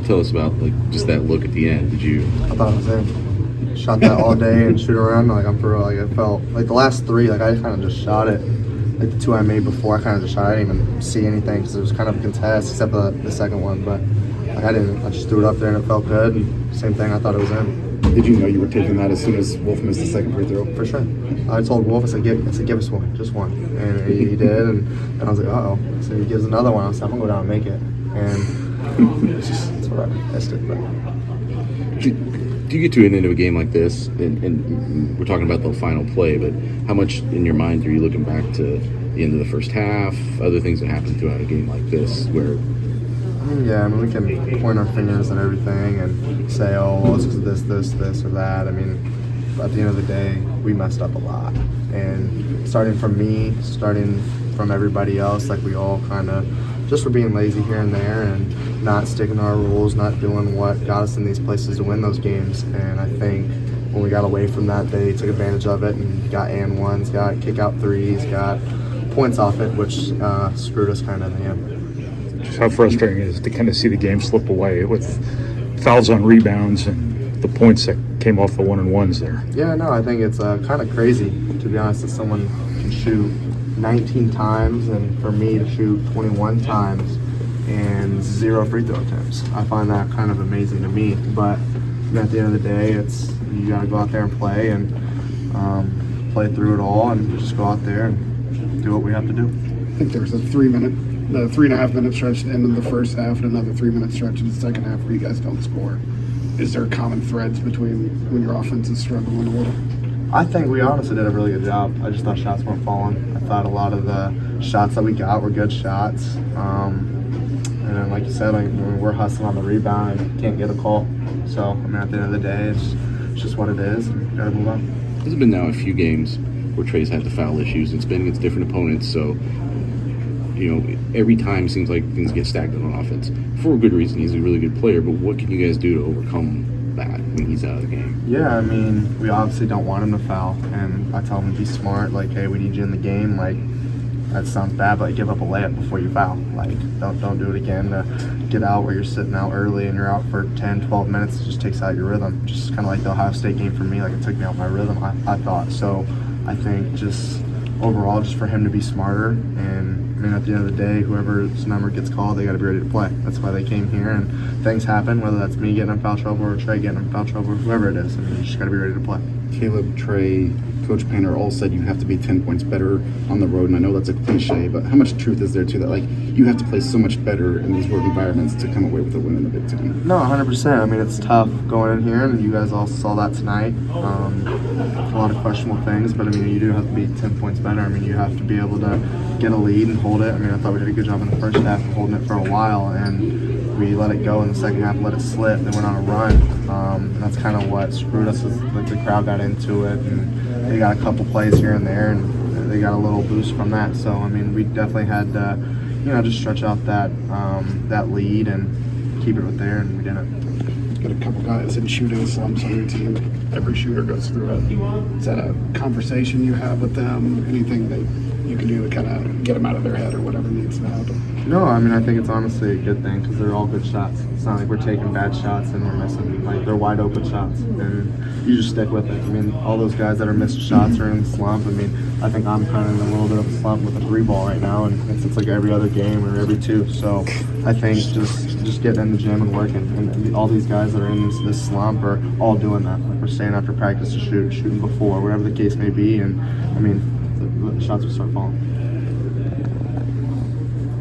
Tell us about just that look at the end. Did you? I thought it was in. Shot that all day and shoot around. I'm for real. I felt like the last three. I kind of just shot it. Like the two I made before, I kind of just shot. I didn't even see anything because it was kind of a contest, except the second one. But I didn't. I just threw it up there and it felt good. And same thing. I thought it was in. Did you know you were taking that as soon as Wolf missed the second free throw? For sure. I told Wolf, I said, give us one, just one. And he did, and I was like, uh-oh. So he gives another one. I was like, I'm going to go down and make it. And it's whatever. Missed it. But. Do you get to an end of a game like this, and we're talking about the final play, but how much in your mind are you looking back to the end of the first half, other things that happened throughout a game like this where... Yeah, we can point our fingers at everything and say, oh, well, it's because of this, or that. At the end of the day, we messed up a lot. And starting from me, starting from everybody else, we all kind of just were being lazy here and there and not sticking to our rules, not doing what got us in these places to win those games. And I think when we got away from that, they took advantage of it and got and ones, got kick-out threes, got points off it, which screwed us kind of in the end. Just how frustrating it is to kind of see the game slip away with fouls on rebounds and the points that came off the one-and-ones there. Yeah, no, I think it's kind of crazy, to be honest, that someone can shoot 19 times and for me to shoot 21 times and 0 free throw attempts. I find that kind of amazing to me. But at the end of the day, you got to go out there and play and play through it all and just go out there and do what we have to do. I think there's a 3.5 minute stretch at the end of the first half and another 3 minute stretch in the second half where you guys don't score. Is there common threads between when your offense is struggling a little? I think we honestly did a really good job. I just thought shots weren't falling. I thought a lot of the shots that we got were good shots. And then, like you said, we're hustling on the rebound and can't get a call. So, at the end of the day, it's just what it is. And got to move on. There's been now a few games where Trey's had the foul issues. It's been against different opponents, so every time it seems like things get stagnant on offense. For a good reason, he's a really good player, but what can you guys do to overcome that when he's out of the game? Yeah, we obviously don't want him to foul, and I tell him to be smart, hey, we need you in the game, that sounds bad, but give up a layup before you foul. Don't do it again to get out where you're sitting out early and you're out for 10, 12 minutes. It just takes out your rhythm. Just kind of like the Ohio State game for me, it took me out my rhythm, I thought. So I think just overall, just for him to be smarter, and at the end of the day, whoever's number gets called, they got to be ready to play. That's why they came here, and things happen, whether that's me getting in foul trouble or Trey getting in foul trouble, or whoever it is. You just got to be ready to play. Caleb, Trey, Coach Painter all said you have to be 10 points better on the road, and I know that's a cliche, but how much truth is there to that? You have to play so much better in these road environments to come away with a win in the Big Ten. No, 100%. It's tough going in here, and you guys all saw that tonight. A lot of questionable things, but you do have to be 10 points better. You have to be able to get a lead and hold it. I thought we did a good job in the first half of holding it for a while, and we let it go in the second half, let it slip, then went on a run. And that's kind of what screwed us, is the crowd got into it, and they got a couple plays here and there, and they got a little boost from that. So, we definitely had to, just stretch out that lead and keep it right there, and we didn't. Got a couple guys in shooting slumps on your team. Every shooter goes through it. Is that a conversation you have with them? Anything that you can do to kind of get them out of their head or whatever needs to happen? No, I think it's honestly a good thing because they're all good shots. It's not like we're taking bad shots and we're missing. They're wide open shots, and you just stick with it. All those guys that are missing shots are in the slump. I think I'm kind of in a little bit of a slump with a 3-ball right now, and it's like every other game or every 2. So I think just getting in the gym and working, and all these guys that are in this slump are all doing that. We're staying after practice to shooting before, whatever the case may be, and the shots will start falling.